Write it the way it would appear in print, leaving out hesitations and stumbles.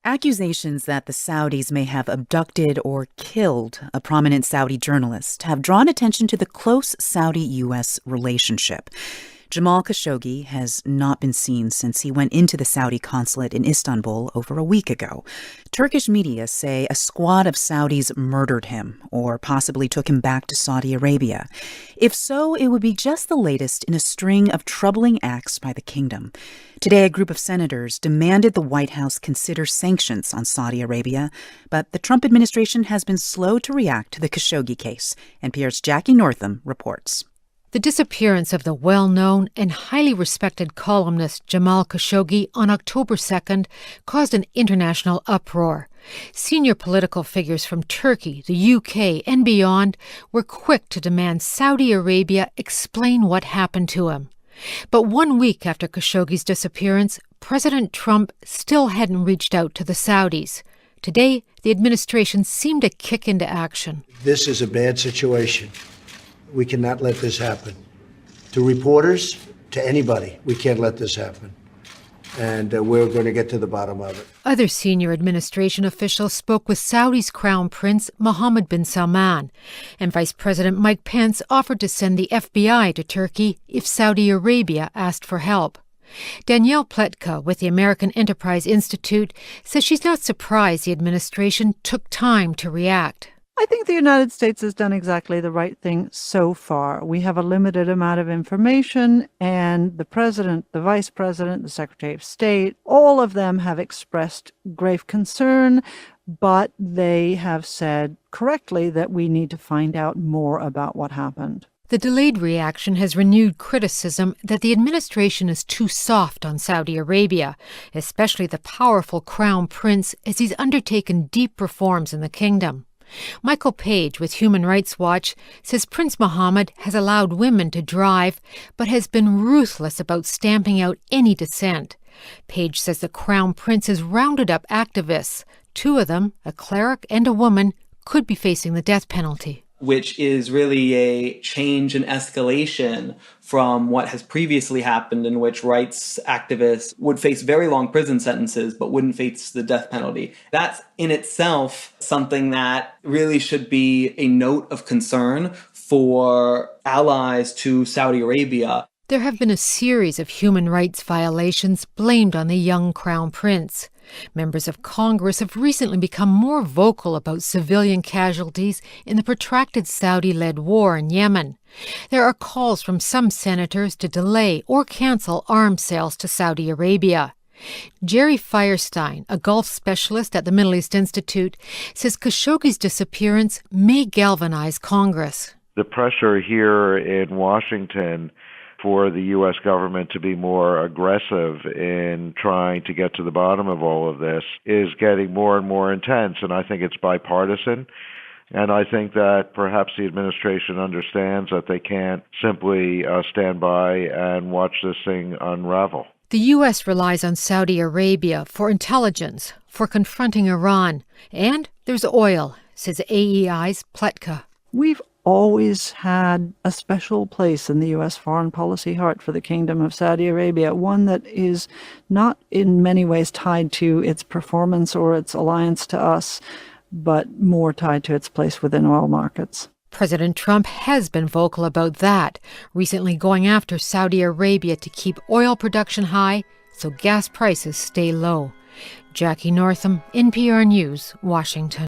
Accusations that the Saudis may have abducted or killed a prominent Saudi journalist have drawn attention to the close Saudi-U.S. relationship. Jamal Khashoggi has not been seen since he went into the Saudi consulate in Istanbul over a week ago. Turkish media say a squad of Saudis murdered him or possibly took him back to Saudi Arabia. If so, it would be just the latest in a string of troubling acts by the kingdom. Today, a group of senators demanded the White House consider sanctions on Saudi Arabia, but the Trump administration has been slow to react to the Khashoggi case. NPR's Jackie Northam reports. The disappearance of the well-known and highly respected columnist Jamal Khashoggi on October 2nd caused an international uproar. Senior political figures from Turkey, the UK, and beyond were quick to demand Saudi Arabia explain what happened to him. But 1 week after Khashoggi's disappearance, President Trump still hadn't reached out to the Saudis. Today, the administration seemed to kick into action. This is a bad situation. We cannot let this happen. To reporters, to anybody, we can't let this happen. And we're going to get to the bottom of it. Other senior administration officials spoke with Saudi's Crown Prince Mohammed bin Salman, and Vice President Mike Pence offered to send the FBI to Turkey if Saudi Arabia asked for help. Danielle Pletka with the American Enterprise Institute says she's not surprised the administration took time to react. I think the United States has done exactly the right thing so far. We have a limited amount of information, and the president, the vice president, the secretary of state, all of them have expressed grave concern, but they have said correctly that we need to find out more about what happened. The delayed reaction has renewed criticism that the administration is too soft on Saudi Arabia, especially the powerful crown prince, as he's undertaken deep reforms in the kingdom. Michael Page with Human Rights Watch says Prince Mohammed has allowed women to drive, but has been ruthless about stamping out any dissent. Page says the Crown Prince has rounded up activists. 2 of them, a cleric and a woman, could be facing the death penalty. Which is really a change and escalation from what has previously happened, in which rights activists would face very long prison sentences but wouldn't face the death penalty. That's in itself something that really should be a note of concern for allies to Saudi Arabia. There have been a series of human rights violations blamed on the young Crown Prince. Members of Congress have recently become more vocal about civilian casualties in the protracted Saudi-led war in Yemen. There are calls from some senators to delay or cancel arms sales to Saudi Arabia. Jerry Firestein, a Gulf specialist at the Middle East Institute, says Khashoggi's disappearance may galvanize Congress. The pressure here in Washington for the U.S. government to be more aggressive in trying to get to the bottom of all of this is getting more and more intense, and I think it's bipartisan. And I think that perhaps the administration understands that they can't simply stand by and watch this thing unravel. The U.S. relies on Saudi Arabia for intelligence, for confronting Iran. And there's oil, says AEI's Pletka. We've always had a special place in the U.S. foreign policy heart for the Kingdom of Saudi Arabia, one that is not in many ways tied to its performance or its alliance to us, but more tied to its place within oil markets. President Trump has been vocal about that, recently going after Saudi Arabia to keep oil production high so gas prices stay low. Jackie Northam, NPR News, Washington.